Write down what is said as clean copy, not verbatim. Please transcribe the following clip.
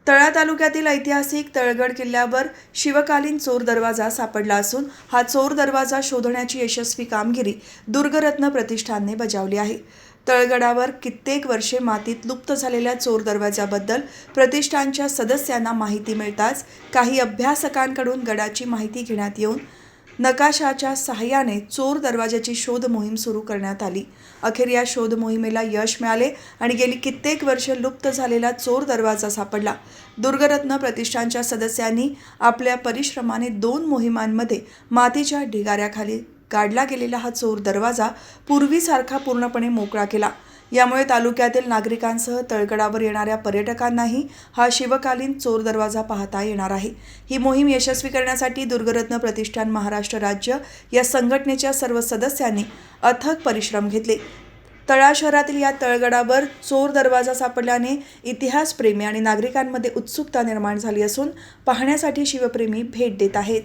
तळा तालुक्यातील ऐतिहासिक तळगड किल्ल्यावर शिवकालीन चोर दरवाजा सापडला असून हा चोर दरवाजा शोधण्याची यशस्वी कामगिरी दुर्गरत्न प्रतिष्ठानने बजावली आहे। तळगडावर कित्येक वर्षे मातीत लुप्त झालेल्या चोर दरवाजाबद्दल प्रतिष्ठानच्या सदस्यांना माहिती मिळताच काही अभ्यासकांकडून गडाची माहिती घेण्यात येऊन नकाशाच्या सहाय्याने चोर दरवाजाची शोध मोहीम सुरू करण्यात आली। अखेर या शोध मोहिमेला यश मिळाले आणि गेली कित्येक वर्षे लुप्त झालेला चोर दरवाजा सापडला। दुर्गरत्न प्रतिष्ठानच्या सदस्यांनी आपल्या परिश्रमाने 2 मोहिमांमध्ये मातीच्या ढिगाऱ्याखाली काढला गेलेला हा चोर दरवाजा पूर्वीसारखा पूर्णपणे मोकळा केला। यामुळे तालुक्यातील नागरिकांसह तळगडावर येणाऱ्या पर्यटकांनाही हा शिवकालीन चोर दरवाजा पाहता येणार आहे। ही मोहीम यशस्वी करण्यासाठी दुर्गरत्न प्रतिष्ठान महाराष्ट्र राज्य या संघटनेच्या सर्व सदस्यांनी अथक परिश्रम घेतले। तळा शहरातील या तळगडावर चोर दरवाजा सापडल्याने इतिहासप्रेमी आणि नागरिकांमध्ये उत्सुकता निर्माण झाली असून पाहण्यासाठी शिवप्रेमी भेट देत आहेत।